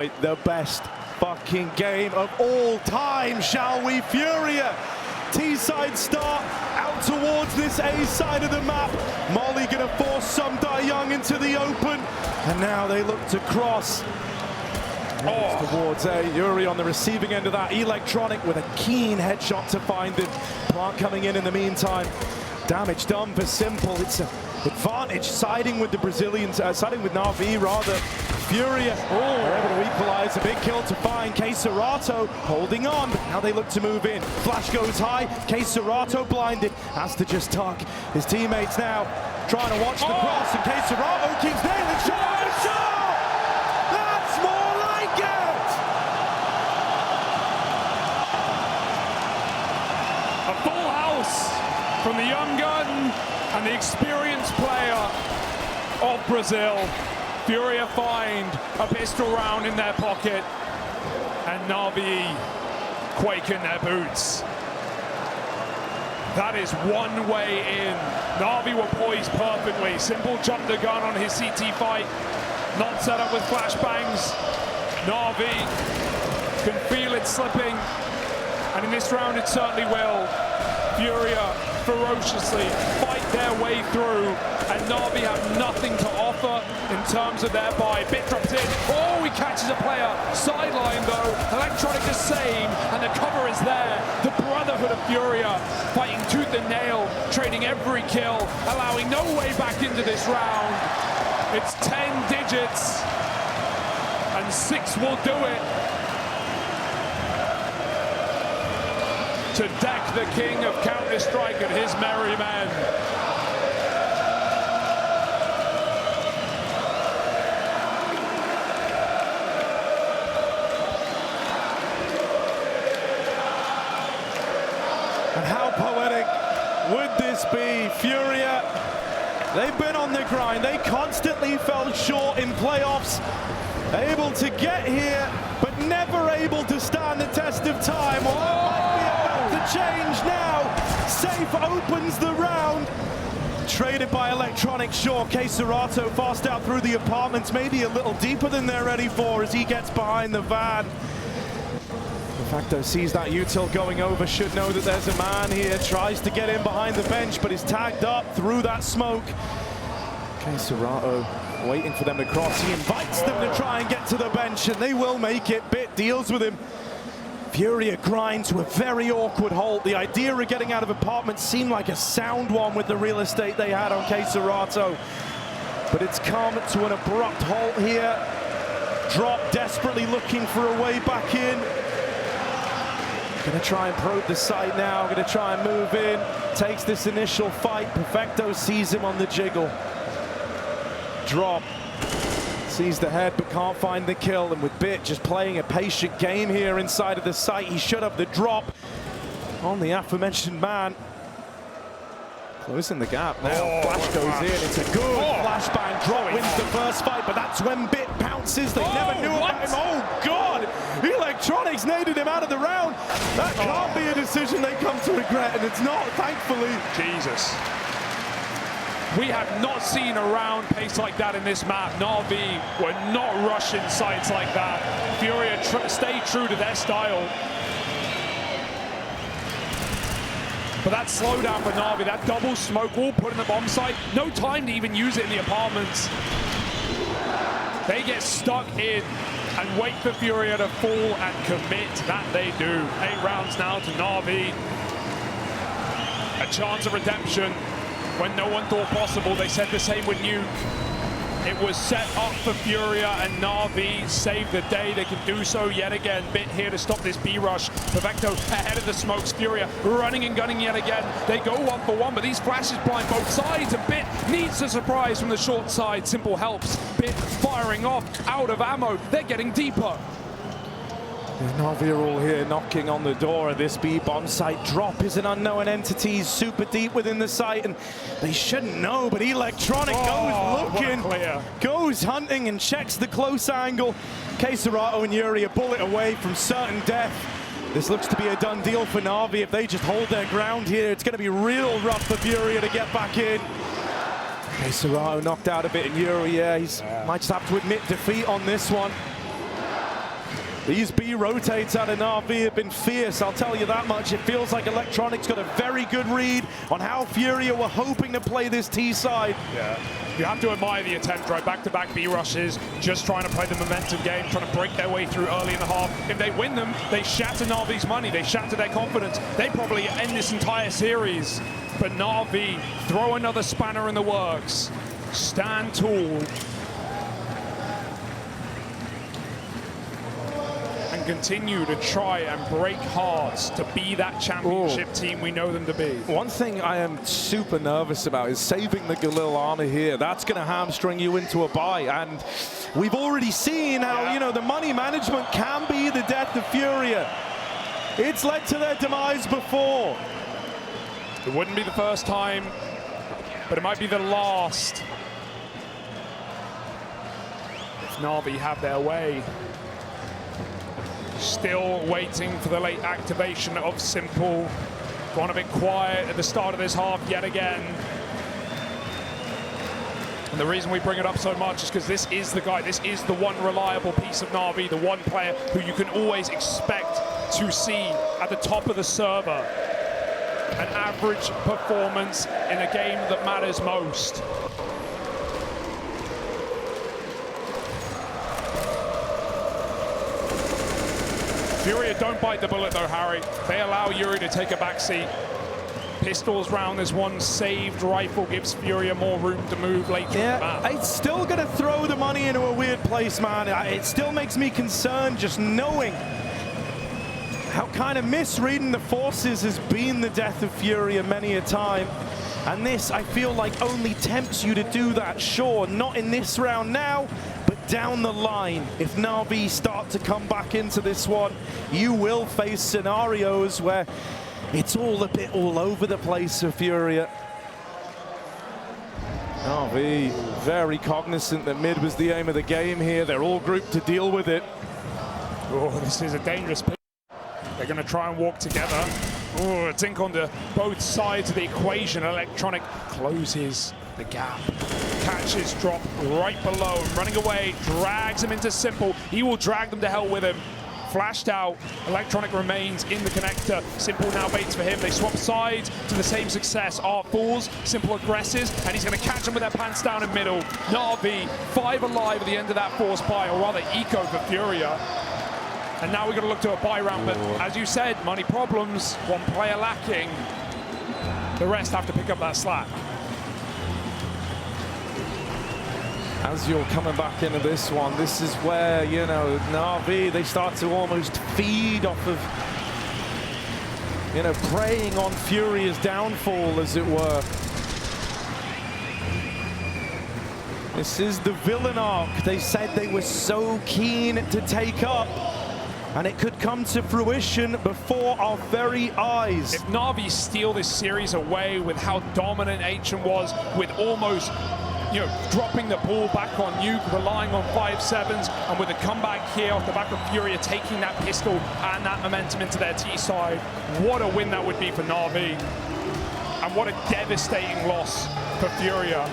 The best fucking game of all time, shall we? FURIA, T-side start, out towards this A side of the map. Molly gonna force some Young into the open, and now they look to cross. Towards A. Yuri on the receiving end of that. Electronic with a keen headshot to find it. Plant coming in the meantime. Damage done for Simple. It's an advantage siding with the Brazilians, siding with NaVi rather. FURIA are able to equalize. A big kill to find. Serato holding on, but now they look to move in. Flash goes high. Serato blinded. Has to just tuck his teammates now. Trying to watch the cross, and Serato keeps nailing shot. That's more like it! A full house from the young gun and the experienced player of Brazil. FURIA find a pistol round in their pocket, and NaVi quake in their boots. That is one way in. NaVi were poised perfectly. Simple jumped the gun on his CT fight. Not set up with flashbangs. NaVi can feel it slipping, and in this round it certainly will. FURIA ferociously fight their way through, and NaVi have nothing to offer in terms of their buy. Bit drops in. Oh, he catches a player. Sideline though. Electronic the same, and the cover is there. The brotherhood of FURIA fighting tooth and nail, trading every kill, allowing no way back into this round. It's 10 digits, and 6 will do it to deck the king of Counter-Strike and his merry men. And how poetic would this be? FURIA, they've been on the grind. They constantly fell short in playoffs. Able to get here, but never able to stand the test of time. Well, that might be about to change now. Safe opens the round. Traded by Electronic, sure. Serato fast out through the apartments, maybe a little deeper than they're ready for as he gets behind the van. Facto sees that util going over, should know that there's a man here, tries to get in behind the bench, but is tagged up through that smoke. Serato waiting for them to cross. He invites them to try and get to the bench, and they will make it. Bit deals with him. FURIA grind to a very awkward halt. The idea of getting out of apartments seemed like a sound one with the real estate they had on Serato, but it's come to an abrupt halt here. Drop desperately looking for a way back in. Gonna try and probe the site now, gonna try and move in. Takes this initial fight. Perfecto sees him on the jiggle. Drop. Sees the head but can't find the kill, and with Bit just playing a patient game here inside of the site, he should have the drop on the aforementioned man. Closing the gap now. Flash goes in. It's a good flashbang. Drop wins the first fight, but that's when Bit pounces. They never knew about him. Oh God! Electronics naded him out of the round. That can't be a decision they come to regret, and it's not, thankfully. Jesus. We have not seen a round pace like that in this map. NaVi were not rushing sites like that. FURIA stayed true to their style. But that slowdown for NaVi, that double smoke wall put in the bomb site, no time to even use it in the apartments. They get stuck in and wait for FURIA to fall and commit. That they do. 8 rounds now to NaVi. A chance of redemption when no one thought possible. They said the same with Nuke. It was set up for FURIA, and NaVi saved the day. They can do so yet again. Bit here to stop this B rush. Perfecto ahead of the smokes. FURIA running and gunning yet again. They go 1 for 1, but these flashes blind both sides, and Bit needs a surprise from the short side. Simple helps. Bit firing off, out of ammo. They're getting deeper. NaVi are all here knocking on the door of this B bomb site. Drop is an unknown entity, super deep within the site, and they shouldn't know, but Electronic goes looking, goes hunting, and checks the close angle. Serato and Yuri a bullet away from certain death. This looks to be a done deal for NaVi. If they just hold their ground here, it's going to be real rough for FURIA to get back in. Serato knocked out a bit, and Yuri, he might just have to admit defeat on this one. These B rotates out of NaVi have been fierce, I'll tell you that much. It feels like Electronics got a very good read on how FURIA were hoping to play this T side. Yeah, you have to admire the attempt, right? Back-to-back B rushes, just trying to play the momentum game, trying to break their way through early in the half. If they win them, they shatter NaVi's money, they shatter their confidence. They probably end this entire series. But NaVi throw another spanner in the works, stand tall, and continue to try and break hearts to be that championship team we know them to be. One thing I am super nervous about is saving the Galil armor here. That's going to hamstring you into a bye, and we've already seen how, you know, the money management can be the death of FURIA. It's led to their demise before. It wouldn't be the first time, but it might be the last if NaVi have their way. Still waiting for the late activation of Simple. Gone a bit quiet at the start of this half yet again. And the reason we bring it up so much is because this is the guy, this is the one reliable piece of NaVi, the one player who you can always expect to see at the top of the server. An average performance in a game that matters most. FURIA don't bite the bullet though, Harry. They allow Yuri to take a backseat. Pistols round this one saved rifle gives FURIA more room to move later in the map. It's still going to throw the money into a weird place, man. It still makes me concerned just knowing how kind of misreading the forces has been the death of FURIA many a time. And this, I feel like, only tempts you to do that. Sure, not in this round now, but down the line. If NaVi start to come back into this one, you will face scenarios where it's all a bit all over the place for FURIA. NaVi very cognizant that mid was the aim of the game here. They're all grouped to deal with it. Oh, this is a dangerous pick. They're going to try and walk together. Oh, a dink onto both sides of the equation. Electronic closes the gap. Catches drop right below and running away. Drags him into Simple. He will drag them to hell with him. Flashed out. Electronic remains in the connector. Simple now waits for him. They swap sides to the same success. Art falls. Simple aggresses. And he's going to catch them with their pants down in middle. NaVi 5 alive at the end of that force buy, or rather eco for FURIA. And now we're going to look to a buy round, but as you said, money problems, one player lacking. The rest have to pick up that slack. As you're coming back into this one, this is where, you know, NaVi, they start to almost feed off of, you know, preying on FURIA's downfall, as it were. This is the villain arc they said they were so keen to take up. And it could come to fruition before our very eyes. If NaVi steal this series away with how dominant HM was, with almost, you know, dropping the ball back on Nuke, relying on 5-7s, and with a comeback here off the back of FURIA, taking that pistol and that momentum into their T side, what a win that would be for NaVi. And what a devastating loss for FURIA.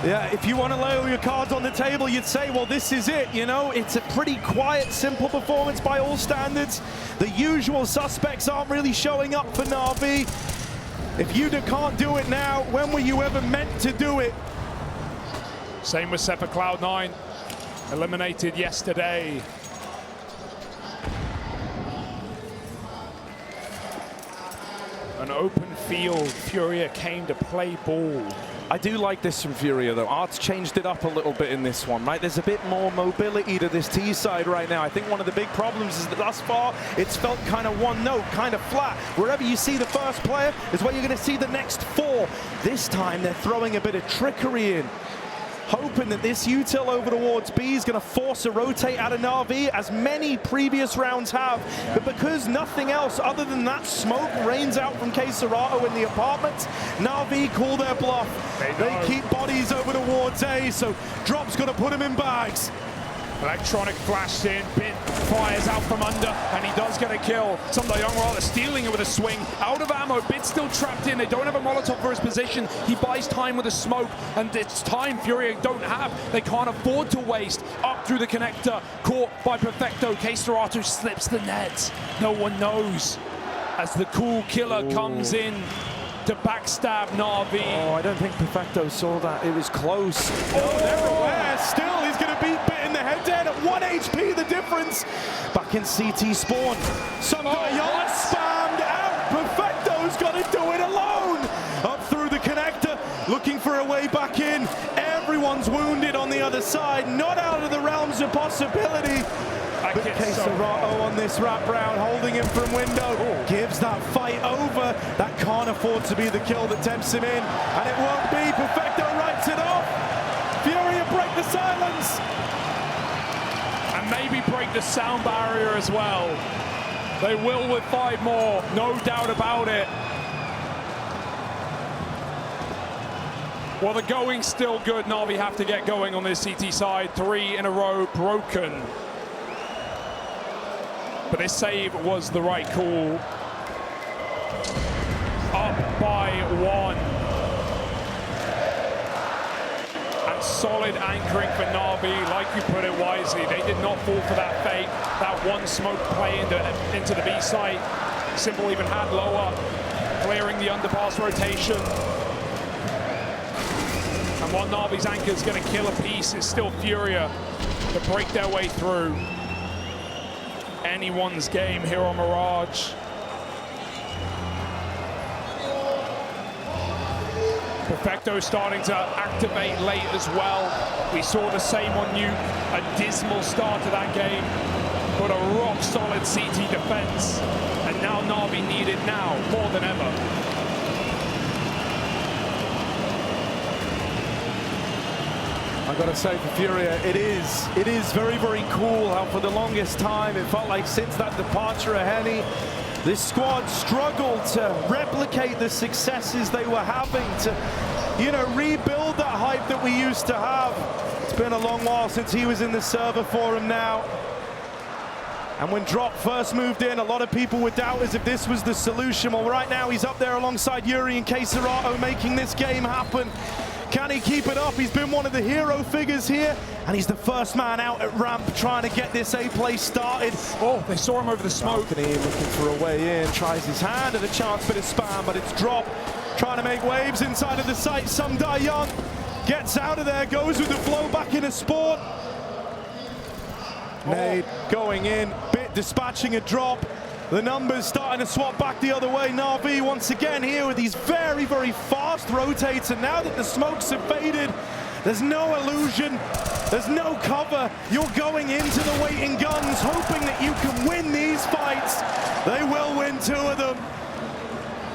Yeah, if you want to lay all your cards on the table, you'd say, well, this is it, you know? It's a pretty quiet, simple performance by all standards. The usual suspects aren't really showing up for NaVi. If you can't do it now, when were you ever meant to do it? Same with Sepa Cloud9, eliminated yesterday. An open field, FURIA came to play ball. I do like this from FURIA, though. Art's changed it up a little bit in this one, right? There's a bit more mobility to this T side right now. I think one of the big problems is that thus far, it's felt kind of one note, kind of flat. Wherever you see the first player is where you're going to see the next 4. This time, they're throwing a bit of trickery in, hoping that this util over towards B is going to force a rotate out of NaVi, as many previous rounds have. But because nothing else other than that smoke rains out from K-Serato in the apartments, NaVi call their bluff. They keep bodies over towards A, so Drop's going to put him in bags. Electronic flashed in, Bit fires out from under, and he does get a kill. Young rather stealing it with a swing. Out of ammo, Bit still trapped in. They don't have a Molotov for his position. He buys time with a smoke, and it's time Furia don't have. They can't afford to waste. Up through the connector, caught by Perfecto. K-Serato slips the net. No one knows. As the cool killer comes in to backstab NaVi. Oh, I don't think Perfecto saw that. It was close. Oh, everywhere. Still, he's going to beat Bit in the head-to-head at 1 HP, the difference. Back in CT spawn. Young spammed out. Perfecto's got to do it alone. Up through the connector, looking for a way back in. Everyone's wounded on the other side. Not out of the realms of possibility. But K-Serato on this wraparound, holding him from window, gives that fight over. That can't afford to be the kill that tempts him in, and it won't be. Perfecto writes it off. Furia break the silence. And maybe break the sound barrier as well. They will with 5 more, no doubt about it. Well, the going's still good. NaVi have to get going on this CT side. 3 in a row broken. But this save was the right call. Up by 1. And solid anchoring for NaVi. Like you put it wisely, they did not fall for that fake. That one smoke play into the B site. Simple even had lower, clearing the underpass rotation. And while NaVi's anchor is going to kill a piece, it's still Furia to break their way through. Anyone's game here on Mirage. Perfecto starting to activate late as well. We saw the same on Nuke, a dismal start to that game, but a rock solid CT defense. And now NaVi need it now more than ever. I've got to say for Furia, it is very, very cool how for the longest time it felt like since that departure of Henny, this squad struggled to replicate the successes they were having, to, you know, rebuild that hype that we used to have. It's been a long while since he was in the server forum now. And when Drop first moved in, a lot of people would doubt as if this was the solution. Well, right now he's up there alongside Yuri and K-Serato making this game happen. Can he keep it up? He's been one of the hero figures here, and he's the first man out at ramp trying to get this A play started. Oh, they saw him over the smoke. Looking for a way in, tries his hand at a chance bit of spam, but it's Drop trying to make waves inside of the site. Young gets out of there, goes with the flow back into spawn. Nade going in, Bit dispatching a Drop. The numbers starting to swap back the other way. NaVi once again here with these very, very fast rotates, and now that the smokes have faded, there's no illusion, there's no cover. You're going into the waiting guns, hoping that you can win these fights. They will win 2 of them.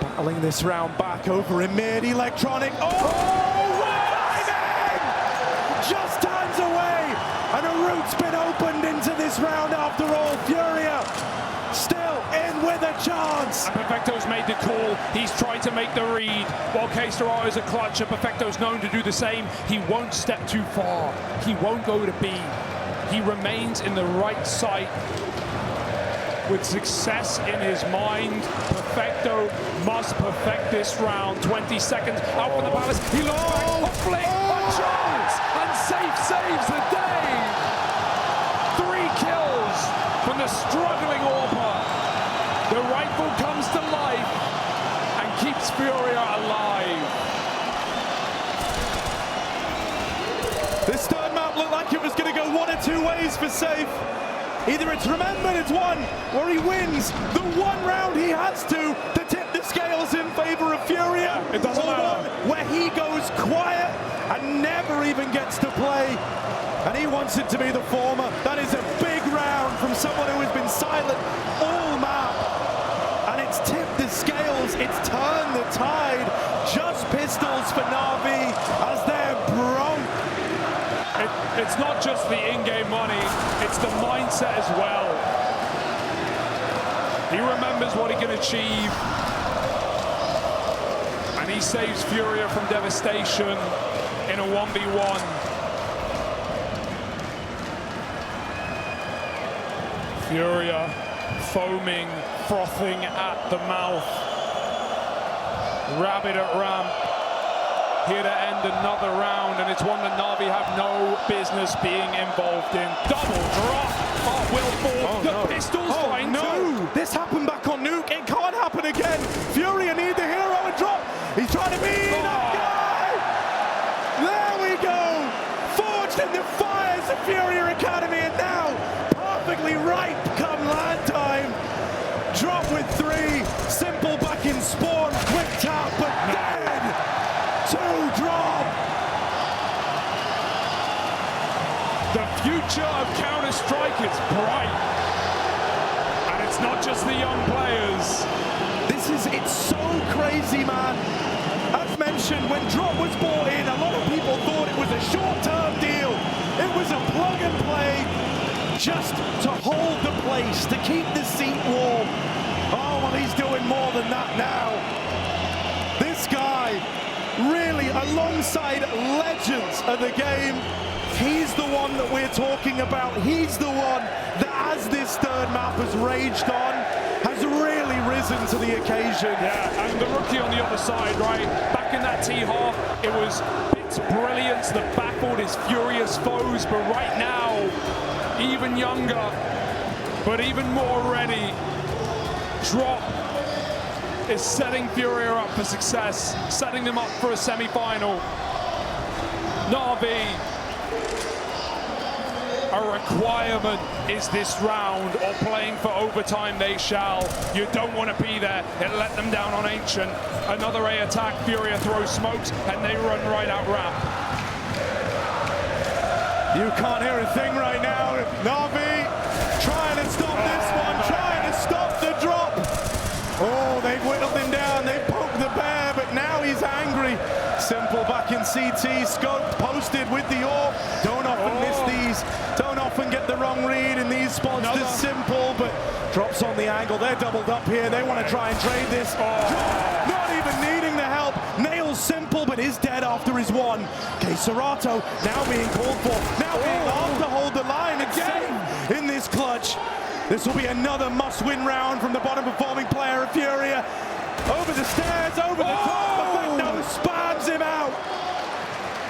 Battling this round back over in mid. Electronic. Just times away, and a route's been opened into this round after all. Furia still in with a chance. And Perfecto's made the call. He's tried to make the read. While K-Serato's a clutcher, Perfecto's known to do the same. He won't step too far. He won't go to B. He remains in the right site with success in his mind. Perfecto must perfect this round. 20 seconds out for the Palace. He looks back, a flick, a chance, and safe saves the day. 3 kills from the struggling Orpa. The rifle comes to life and keeps Furia alive. This third map looked like it was going to go 1 or 2 ways for Safe. Either it's remembered it's one where he wins the 1 round he has to tip the scales in favor of Furia. It doesn't matter. One where he goes quiet and never even gets to play. And he wants it to be the former. That is a big round from someone who has been silent all map. And it's tipped the scales, it's turned the tide. Just pistols for NaVi as they're broke. It's not just the in-game money, it's the mindset as well. He remembers what he can achieve, and he saves Furia from devastation in a 1v1. FURIA foaming, frothing at the mouth. Rabid at ramp, here to end another round, and it's one that NaVi have no business being involved in. Double drop, will fall, the pistol's fine too. This happened back on Nuke, it can't happen again. FURIA need the hero and drop. He's trying to be that guy. There we go. Forged in the fires of FURIA Academy, and now perfectly right come land time. Drop with 3, simple back in spawn, quick tap, but dead. 2 drop. The future of Counter-Strike is bright. And it's not just the young players. It's so crazy, man. As mentioned, when Drop was brought in, a lot of people thought it was a short-term deal. It was a plug and play just to hold the place, to keep the seat warm. Oh, well, he's doing more than that now. This guy, really, alongside legends of the game, he's the one that we're talking about. He's the one that, as this third map has raged on, has really risen to the occasion. Yeah, and the rookie on the other side, right? Back in that T-half, it was its brilliance that baffled his furious foes, but right now, even younger, but even more ready. Drop is setting FURIA up for success, setting them up for a semi-final. NaVi, a requirement is this round, or playing for overtime they shall. You don't want to be there. It let them down on Ancient. Another A attack, FURIA throws smokes, and they run right out ramp. You can't hear a thing right now. NaVi trying to stop this one, trying to stop the drop. Oh, they've whittled him down, they've poked the bear, but now he's angry. Simple back in CT, Scope posted with the AWP. Don't often miss these, don't often get the wrong read in these spots. This Simple, but drops on the angle. They're doubled up here, they want to try and trade this. Drop, not even needing the help. Nails Simple, but is dead after his one. Okay, Serato now being called for, now being asked to hold the line again in this clutch. This will be another must-win round from the bottom performing player of FURIA. Over the stairs, over the top, no spams him out.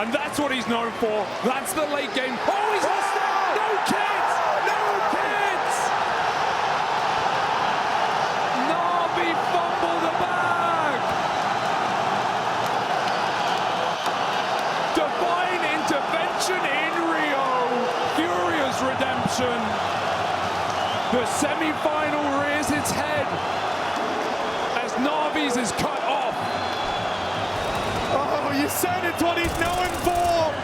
And that's what he's known for. That's the late game. Oh, he's lost it! No kids! No kids! NaVi fumbled the bag! Divine intervention in Rio. FURIA's redemption. The semi-final rears its head as NaVi's is cut off. Oh, you said it's what he's known for.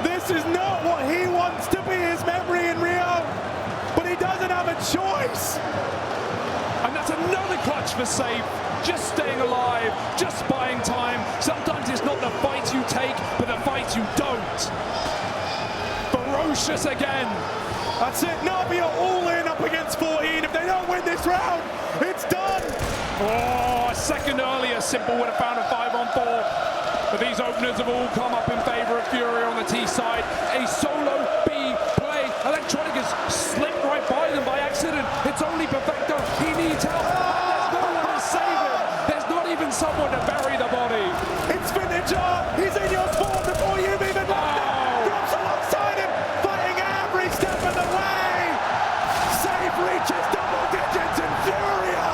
This is not what he wants to be his memory in Rio, but he doesn't have a choice. And that's another clutch for Safe. Just staying alive, just buying time. Sometimes it's not the fight you take, but the fight you don't. Ferocious again. That's it, NaVi are all in up against 14. If they don't win this round, it's done. Oh, a second earlier, Simple would have found a 5-on-4. But these openers have all come up in favor of FURIA on the T side. A solo B play. Electronic has slipped right by them by accident. It's only Perfecto. He needs help. There's no one to save him. There's not even someone to bury the body. It's Vinegar. He's in your spawn before you've even left it. Drops alongside him, fighting every step of the way. Safe reaches double digits and FURIA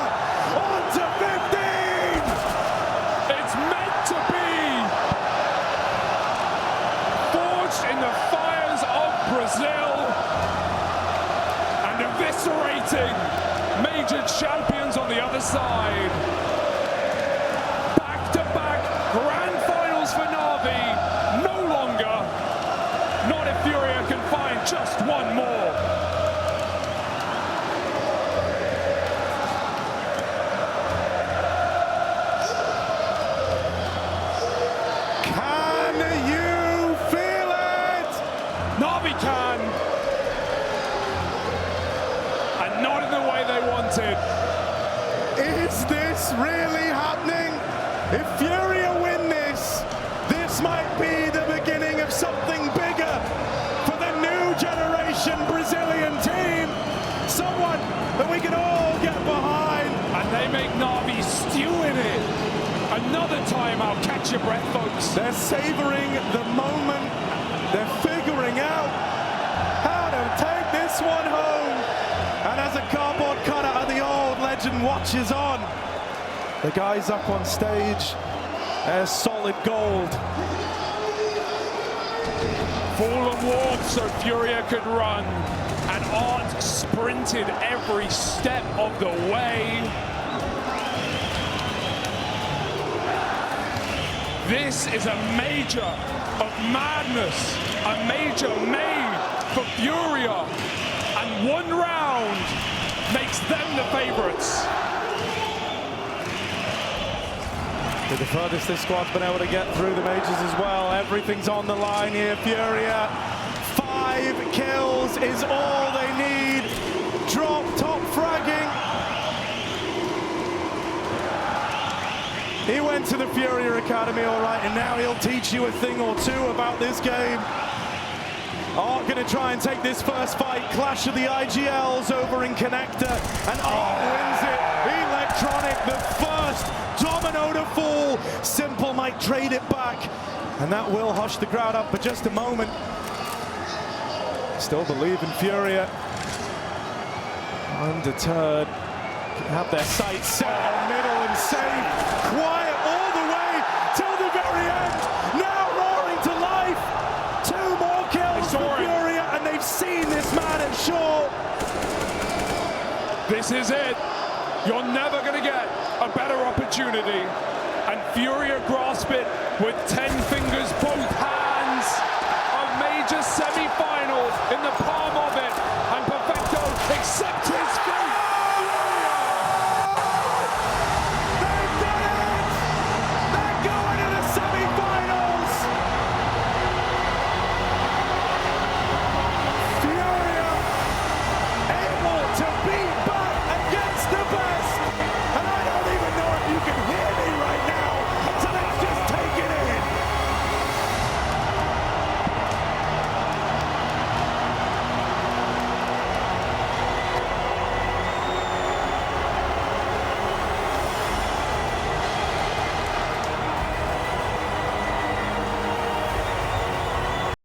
on to 15. It's meant to be. Forged in the fires of Brazil and eviscerating major champions on the other side. Back-to-back grand finals for NaVi. No longer. Not if FURIA can find just one more. Can you feel it? NaVi can. And not in the way they wanted. Is this really happening? If FURIA win this, this might be the beginning of something bigger for the new generation Brazilian team. Someone make NaVi stewing it. Another timeout. Catch your breath, folks. They're savoring the moment. They're figuring out how to take this one home. And as a cardboard cutter and the old legend watches on, the guys up on stage, they're solid gold. Fallen walked so FURIA could run, and Art sprinted every step of the way. This is a major of madness, a major made for FURIA, and one round makes them the favorites. To the furthest this squad's been able to get through the majors as well. Everything's on the line here. FURIA, 5 kills is all they need. Drop top fragging. He went to the FURIA Academy, all right, and now he'll teach you a thing or two about this game. Art gonna try and take this first fight. Clash of the IGLs over in Connector, and Art wins it. Electronic, the first domino to fall. Simple might trade it back, and that will hush the crowd up for just a moment. Still believe in FURIA. Undeterred, have their sights set on middle and safe. Quiet all the way till the very end. Now roaring to life. 2 more kills for FURIA, and they've seen this man at shore. This is it. You're never going to get a better opportunity. And FURIA grasp it with 10 fingers, both hands.